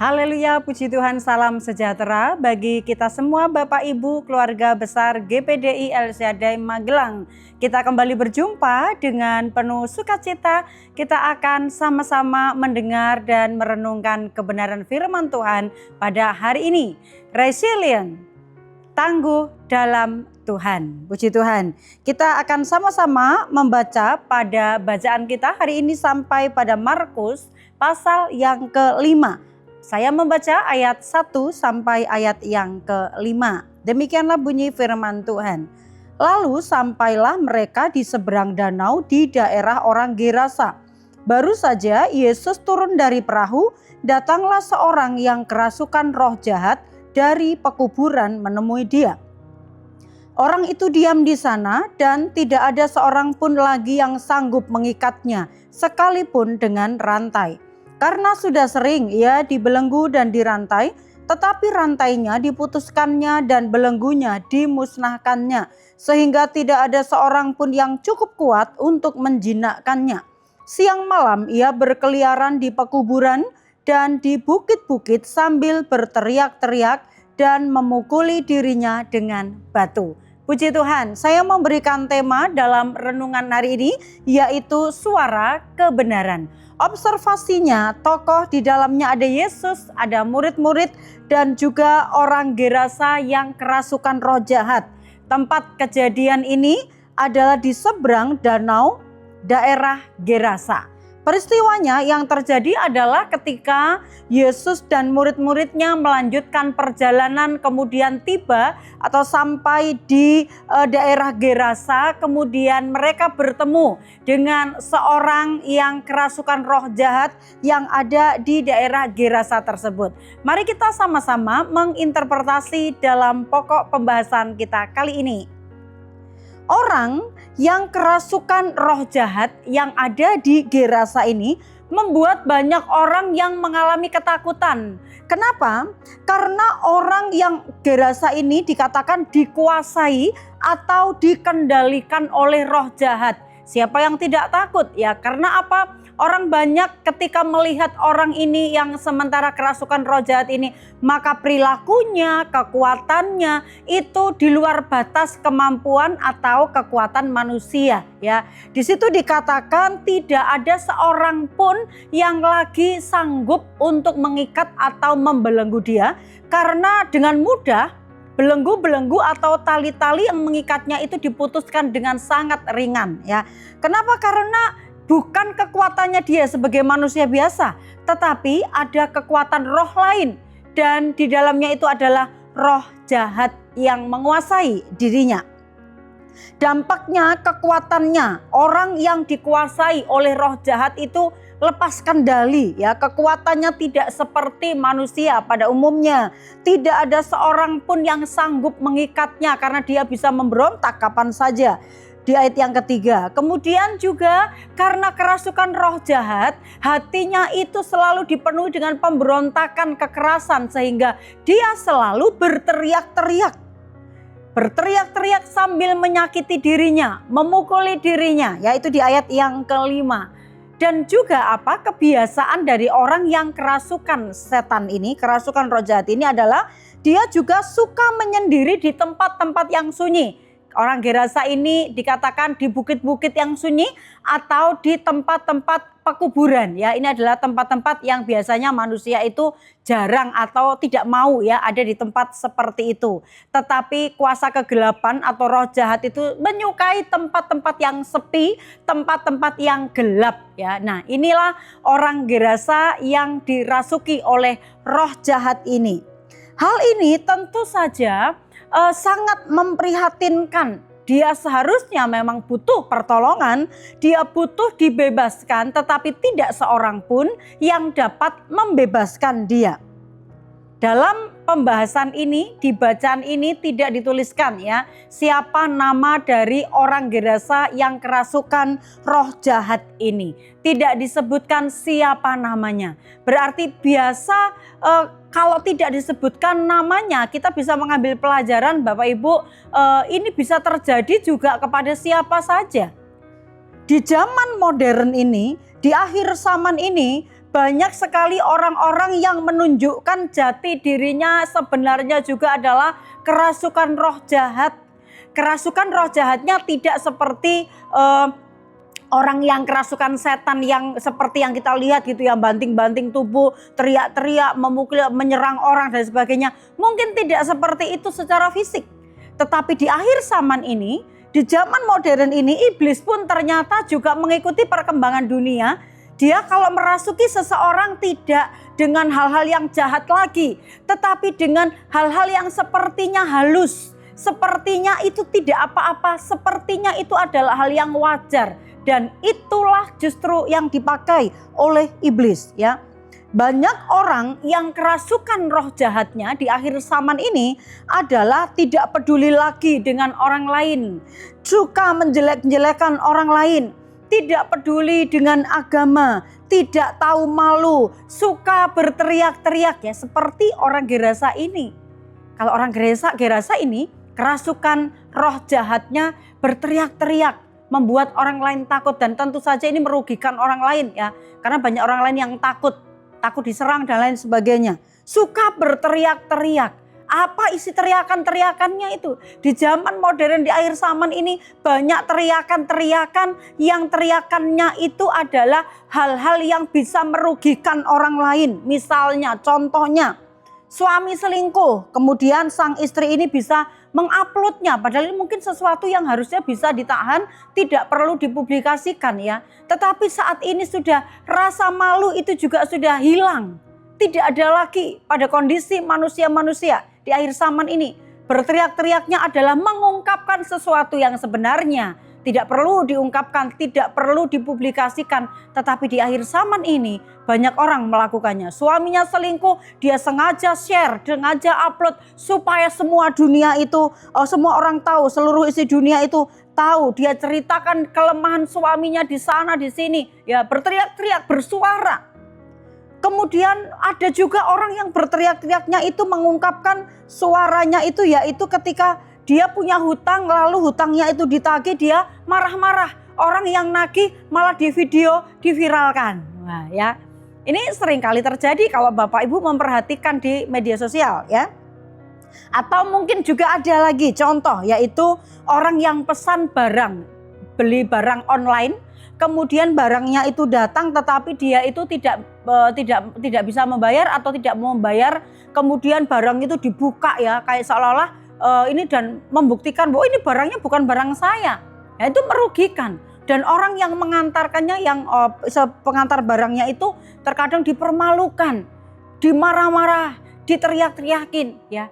Haleluya, puji Tuhan, salam sejahtera bagi kita semua Bapak Ibu keluarga besar GPDI El Shaddai Magelang. Kita kembali berjumpa dengan penuh sukacita. Kita akan sama-sama mendengar dan merenungkan kebenaran firman Tuhan pada hari ini. Resilient, tangguh dalam Tuhan. Puji Tuhan. Kita akan sama-sama membaca pada bacaan kita hari ini sampai pada Markus pasal yang ke-5. Saya membaca ayat 1 sampai ayat yang ke-5. Demikianlah bunyi firman Tuhan. Lalu sampailah mereka di seberang danau di daerah orang Gerasa. Baru saja Yesus turun dari perahu, datanglah seorang yang kerasukan roh jahat dari pekuburan menemui dia. Orang itu diam di sana dan tidak ada seorang pun lagi yang sanggup mengikatnya, sekalipun dengan rantai. Karena sudah sering ia dibelenggu dan dirantai, tetapi rantainya diputuskannya dan belenggunya dimusnahkannya, sehingga tidak ada seorang pun yang cukup kuat untuk menjinakkannya. Siang malam ia berkeliaran di pekuburan dan di bukit-bukit sambil berteriak-teriak dan memukuli dirinya dengan batu. Puji Tuhan, saya memberikan tema dalam renungan hari ini, yaitu suara kebenaran. Observasinya, tokoh di dalamnya ada Yesus, ada murid-murid, dan juga orang Gerasa yang kerasukan roh jahat. Tempat kejadian ini adalah di seberang danau daerah Gerasa. Peristiwanya yang terjadi adalah ketika Yesus dan murid-muridnya melanjutkan perjalanan, kemudian tiba atau sampai di daerah Gerasa, kemudian mereka bertemu dengan seorang yang kerasukan roh jahat yang ada di daerah Gerasa tersebut. Mari kita sama-sama menginterpretasi dalam pokok pembahasan kita kali ini. Orang yang kerasukan roh jahat yang ada di Gerasa ini membuat banyak orang yang mengalami ketakutan. Kenapa? Karena orang yang Gerasa ini dikatakan dikuasai atau dikendalikan oleh roh jahat. Siapa yang tidak takut? Ya, karena apa? Orang banyak ketika melihat orang ini yang sementara kerasukan roh jahat ini, maka perilakunya, kekuatannya itu di luar batas kemampuan atau kekuatan manusia. Ya, di situ dikatakan tidak ada seorang pun yang lagi sanggup untuk mengikat atau membelenggu dia, karena dengan mudah belenggu-belenggu atau tali-tali yang mengikatnya itu diputuskan dengan sangat ringan. Ya, kenapa? Karena bukan kekuatannya dia sebagai manusia biasa, tetapi ada kekuatan roh lain, dan di dalamnya itu adalah roh jahat yang menguasai dirinya. Dampaknya, kekuatannya, orang yang dikuasai oleh roh jahat itu lepas kendali, ya, kekuatannya tidak seperti manusia pada umumnya. Tidak ada seorang pun yang sanggup mengikatnya karena dia bisa memberontak kapan saja. Di ayat yang ketiga, kemudian juga karena kerasukan roh jahat, hatinya itu selalu dipenuhi dengan pemberontakan, kekerasan, sehingga dia selalu berteriak-teriak. Berteriak-teriak sambil menyakiti dirinya, memukuli dirinya, yaitu di ayat yang kelima. Dan juga apa? Kebiasaan dari orang yang kerasukan setan ini, kerasukan roh jahat ini adalah dia juga suka menyendiri di tempat-tempat yang sunyi. Orang Gerasa ini dikatakan di bukit-bukit yang sunyi atau di tempat-tempat pekuburan. Ya, ini adalah tempat-tempat yang biasanya manusia itu jarang atau tidak mau ya ada di tempat seperti itu. Tetapi kuasa kegelapan atau roh jahat itu menyukai tempat-tempat yang sepi, tempat-tempat yang gelap ya. Nah, inilah orang Gerasa yang dirasuki oleh roh jahat ini. Hal ini tentu saja sangat memprihatinkan. Dia seharusnya memang butuh pertolongan, dia butuh dibebaskan, tetapi tidak seorang pun yang dapat membebaskan dia. Dalam pembahasan ini, di bacaan ini tidak dituliskan ya siapa nama dari orang Gerasa yang kerasukan roh jahat ini. Tidak disebutkan siapa namanya. Berarti biasa kalau tidak disebutkan namanya, kita bisa mengambil pelajaran Bapak Ibu, ini bisa terjadi juga kepada siapa saja. Di zaman modern ini, di akhir zaman ini, banyak sekali orang-orang yang menunjukkan jati dirinya sebenarnya juga adalah kerasukan roh jahat. Kerasukan roh jahatnya tidak seperti orang yang kerasukan setan yang seperti yang kita lihat gitu ya, banting-banting tubuh, teriak-teriak, memukul, menyerang orang dan sebagainya. Mungkin tidak seperti itu secara fisik. Tetapi di akhir zaman ini, di zaman modern ini, iblis pun ternyata juga mengikuti perkembangan dunia. Dia kalau merasuki seseorang tidak dengan hal-hal yang jahat lagi, tetapi dengan hal-hal yang sepertinya halus. Sepertinya itu tidak apa-apa, sepertinya itu adalah hal yang wajar. Dan itulah justru yang dipakai oleh iblis ya. Banyak orang yang kerasukan roh jahatnya di akhir zaman ini adalah tidak peduli lagi dengan orang lain. Suka menjelek-jelekan orang lain. Tidak peduli dengan agama. Tidak tahu malu. Suka berteriak-teriak ya seperti orang Gerasa ini. Kalau orang Gerasa ini kerasukan roh jahatnya berteriak-teriak, membuat orang lain takut, dan tentu saja ini merugikan orang lain ya. Karena banyak orang lain yang takut diserang dan lain sebagainya. Suka berteriak-teriak. Apa isi teriakan-teriakannya itu? Di zaman modern di akhir zaman ini banyak teriakan-teriakan yang teriakannya itu adalah hal-hal yang bisa merugikan orang lain. Misalnya contohnya suami selingkuh, kemudian sang istri ini bisa menguploadnya, padahal ini mungkin sesuatu yang harusnya bisa ditahan, tidak perlu dipublikasikan ya. Tetapi saat ini sudah rasa malu itu juga sudah hilang. Tidak ada lagi pada kondisi manusia-manusia di akhir zaman ini. Berteriak-teriaknya adalah mengungkapkan sesuatu yang sebenarnya. Tidak perlu diungkapkan, tidak perlu dipublikasikan. Tetapi di akhir zaman ini banyak orang melakukannya. Suaminya selingkuh, dia sengaja share, sengaja upload supaya semua dunia itu, semua orang tahu, seluruh isi dunia itu tahu. Dia ceritakan kelemahan suaminya di sana, di sini. Ya, berteriak-teriak, bersuara. Kemudian ada juga orang yang berteriak-teriaknya itu mengungkapkan suaranya itu, yaitu ketika dia punya hutang, lalu hutangnya itu ditagih, dia marah-marah. Orang yang nagih malah di video, diviralkan. Nah ya, ini sering kali terjadi kalau Bapak Ibu memperhatikan di media sosial ya. Atau mungkin juga ada lagi contoh, yaitu orang yang pesan barang, beli barang online, kemudian barangnya itu datang tetapi dia itu tidak bisa membayar atau tidak mau membayar, kemudian barang itu dibuka ya, kayak seolah-olah ini dan membuktikan bahwa ini barangnya bukan barang saya. Ya, itu merugikan. Dan orang yang mengantarkannya, yang pengantar barangnya itu terkadang dipermalukan, dimarah-marah, diteriak-teriakin ya,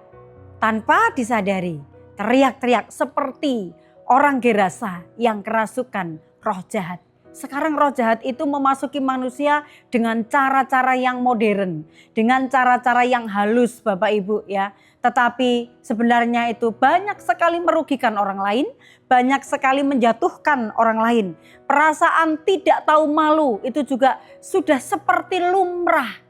tanpa disadari. Teriak-teriak seperti orang Gerasa yang kerasukan roh jahat. Sekarang roh jahat itu memasuki manusia dengan cara-cara yang modern, dengan cara-cara yang halus Bapak Ibu ya. Tetapi sebenarnya itu banyak sekali merugikan orang lain, banyak sekali menjatuhkan orang lain. Perasaan tidak tahu malu itu juga sudah seperti lumrah.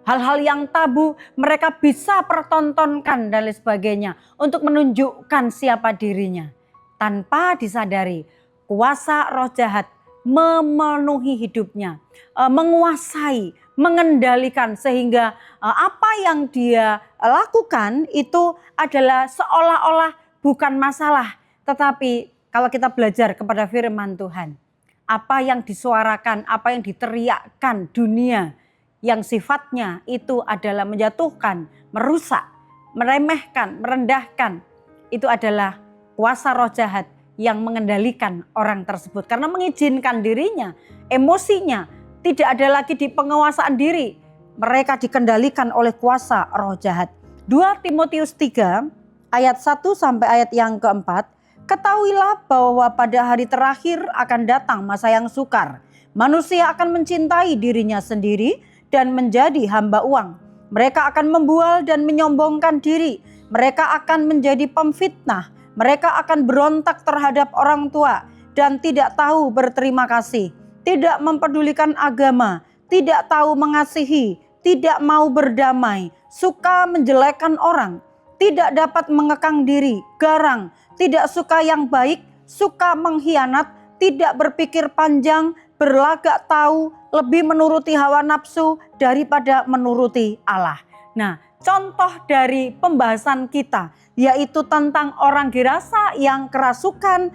Hal-hal yang tabu mereka bisa pertontonkan dan lain sebagainya untuk menunjukkan siapa dirinya. Tanpa disadari kuasa roh jahat memenuhi hidupnya, menguasai, mengendalikan, sehingga apa yang dia lakukan itu adalah seolah-olah bukan masalah. Tetapi kalau kita belajar kepada firman Tuhan, apa yang disuarakan, apa yang diteriakkan dunia yang sifatnya itu adalah menjatuhkan, merusak, meremehkan, merendahkan, itu adalah kuasa roh jahat yang mengendalikan orang tersebut, karena mengizinkan dirinya, emosinya tidak ada lagi di penguasaan diri, mereka dikendalikan oleh kuasa roh jahat. 2 Timotius 3 ayat 1 sampai ayat yang keempat, ketahuilah bahwa pada hari terakhir akan datang masa yang sukar. Manusia akan mencintai dirinya sendiri dan menjadi hamba uang. Mereka akan membual dan menyombongkan diri. Mereka akan menjadi pemfitnah. Mereka akan berontak terhadap orang tua dan tidak tahu berterima kasih, tidak mempedulikan agama, tidak tahu mengasihi, tidak mau berdamai, suka menjelekkan orang, tidak dapat mengekang diri, garang, tidak suka yang baik, suka mengkhianat, tidak berpikir panjang, berlagak tahu, lebih menuruti hawa nafsu daripada menuruti Allah. Nah, contoh dari pembahasan kita yaitu tentang orang Gerasa yang kerasukan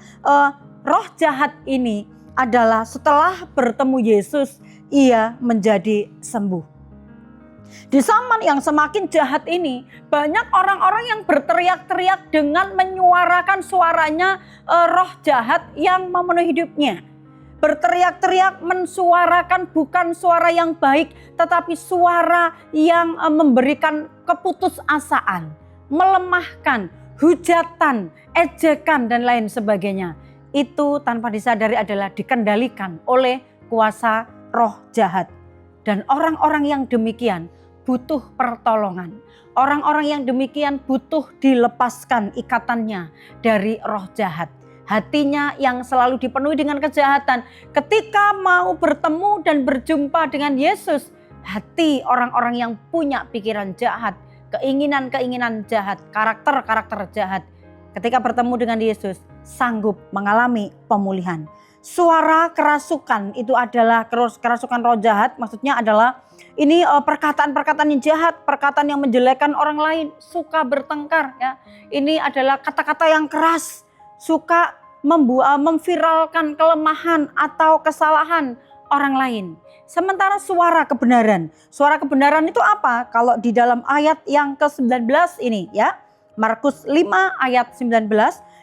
roh jahat ini adalah setelah bertemu Yesus, ia menjadi sembuh. Di zaman yang semakin jahat ini, banyak orang-orang yang berteriak-teriak dengan menyuarakan suaranya roh jahat yang memenuhi hidupnya. Berteriak-teriak mensuarakan bukan suara yang baik, tetapi suara yang memberikan keputusasaan, melemahkan, hujatan, ejekan, dan lain sebagainya. Itu tanpa disadari adalah dikendalikan oleh kuasa roh jahat. Dan orang-orang yang demikian butuh pertolongan. Orang-orang yang demikian butuh dilepaskan ikatannya dari roh jahat. Hatinya yang selalu dipenuhi dengan kejahatan. Ketika mau bertemu dan berjumpa dengan Yesus, hati orang-orang yang punya pikiran jahat, keinginan-keinginan jahat, karakter-karakter jahat, ketika bertemu dengan Yesus, sanggup mengalami pemulihan. Suara kerasukan itu adalah kerasukan roh jahat, maksudnya adalah ini perkataan-perkataan yang jahat, perkataan yang menjelekkan orang lain, suka bertengkar ya. Ini adalah kata-kata yang keras, suka memviralkan kelemahan atau kesalahan orang lain. Sementara suara kebenaran itu apa? Kalau di dalam ayat yang ke-19 ini ya, Markus 5 ayat 19,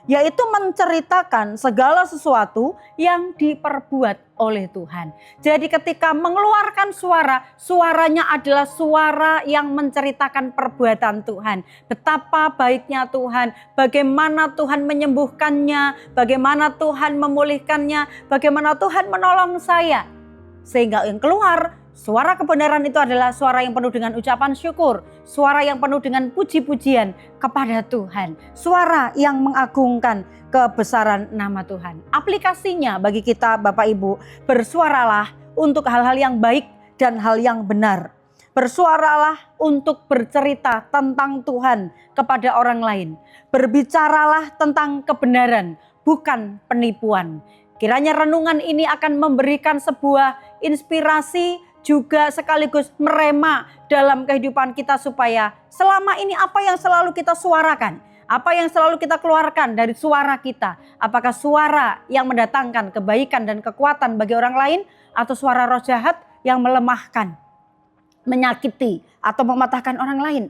yaitu menceritakan segala sesuatu yang diperbuat oleh Tuhan. Jadi ketika mengeluarkan suaranya adalah suara yang menceritakan perbuatan Tuhan. Betapa baiknya Tuhan, bagaimana Tuhan menyembuhkannya, bagaimana Tuhan memulihkannya, bagaimana Tuhan menolong saya. Sehingga yang keluar suara kebenaran itu adalah suara yang penuh dengan ucapan syukur, suara yang penuh dengan puji-pujian kepada Tuhan, suara yang mengagungkan kebesaran nama Tuhan. Aplikasinya bagi kita Bapak Ibu, bersuaralah untuk hal-hal yang baik dan hal yang benar. Bersuaralah untuk bercerita tentang Tuhan kepada orang lain. Berbicaralah tentang kebenaran, bukan penipuan. Kiranya renungan ini akan memberikan sebuah inspirasi juga sekaligus merema dalam kehidupan kita supaya selama ini apa yang selalu kita suarakan, apa yang selalu kita keluarkan dari suara kita, apakah suara yang mendatangkan kebaikan dan kekuatan bagi orang lain atau suara roh jahat yang melemahkan, menyakiti atau mematahkan orang lain.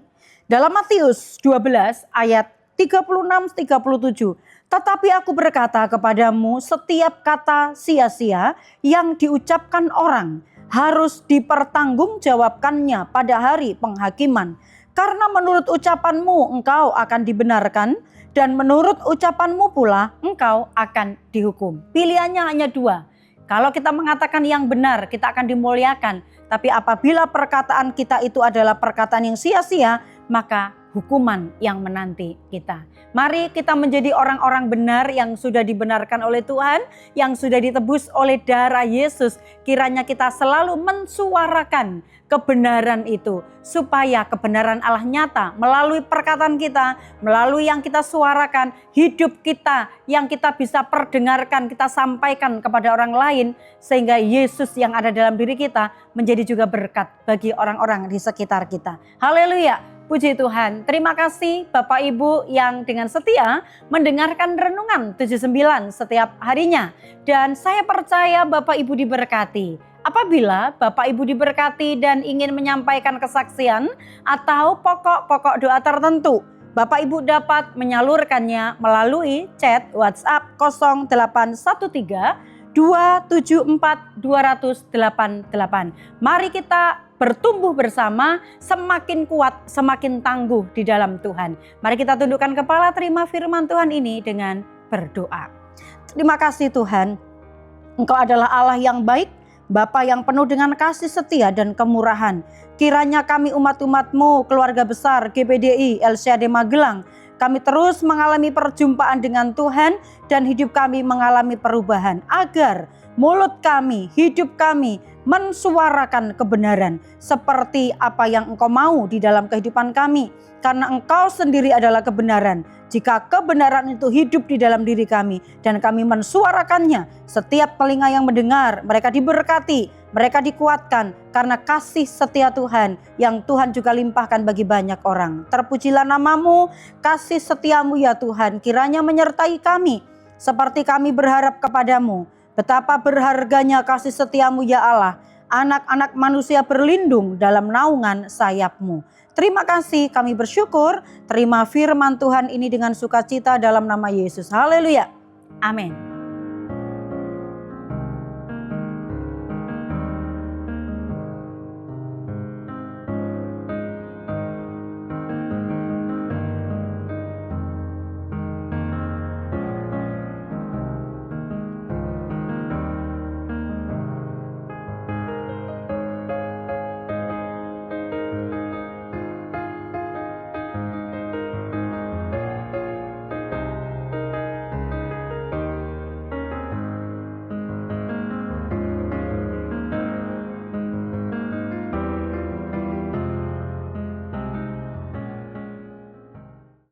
Dalam Matius 12 ayat 36-37, tetapi aku berkata kepadamu, setiap kata sia-sia yang diucapkan orang harus dipertanggungjawabkannya pada hari penghakiman. Karena menurut ucapanmu engkau akan dibenarkan, dan menurut ucapanmu pula engkau akan dihukum. Pilihannya hanya dua. Kalau kita mengatakan yang benar, kita akan dimuliakan. Tapi apabila perkataan kita itu adalah perkataan yang sia-sia, maka hukuman yang menanti kita. Mari kita menjadi orang-orang benar yang sudah dibenarkan oleh Tuhan, yang sudah ditebus oleh darah Yesus. Kiranya kita selalu mensuarakan kebenaran itu, supaya kebenaran Allah nyata melalui perkataan kita, melalui yang kita suarakan, hidup kita yang kita bisa perdengarkan, kita sampaikan kepada orang lain, sehingga Yesus yang ada dalam diri kita menjadi juga berkat bagi orang-orang di sekitar kita. Haleluya. Puji Tuhan, terima kasih Bapak Ibu yang dengan setia mendengarkan Renungan 79 setiap harinya. Dan saya percaya Bapak Ibu diberkati. Apabila Bapak Ibu diberkati dan ingin menyampaikan kesaksian atau pokok-pokok doa tertentu, Bapak Ibu dapat menyalurkannya melalui chat WhatsApp 0813 274 288. Mari kita bertumbuh bersama, semakin kuat, semakin tangguh di dalam Tuhan. Mari kita tundukkan kepala, terima firman Tuhan ini dengan berdoa. Terima kasih Tuhan, Engkau adalah Allah yang baik, Bapa yang penuh dengan kasih setia dan kemurahan. Kiranya kami umat-umat-Mu, keluarga besar GPDI LCAD Magelang, kami terus mengalami perjumpaan dengan Tuhan dan hidup kami mengalami perubahan, agar mulut kami, hidup kami mensuarakan kebenaran seperti apa yang Engkau mau di dalam kehidupan kami. Karena Engkau sendiri adalah kebenaran. jika kebenaran itu hidup di dalam diri kami dan kami mensuarakannya, setiap telinga yang mendengar mereka diberkati, mereka dikuatkan karena kasih setia Tuhan yang Tuhan juga limpahkan bagi banyak orang. Terpujilah namamu, kasih setiamu ya Tuhan kiranya menyertai kami seperti kami berharap kepadamu. Betapa berharganya kasih setiamu ya Allah. Anak-anak manusia berlindung dalam naungan sayap-Mu. Terima kasih, kami bersyukur. Terima firman Tuhan ini dengan sukacita dalam nama Yesus. Haleluya. Amin.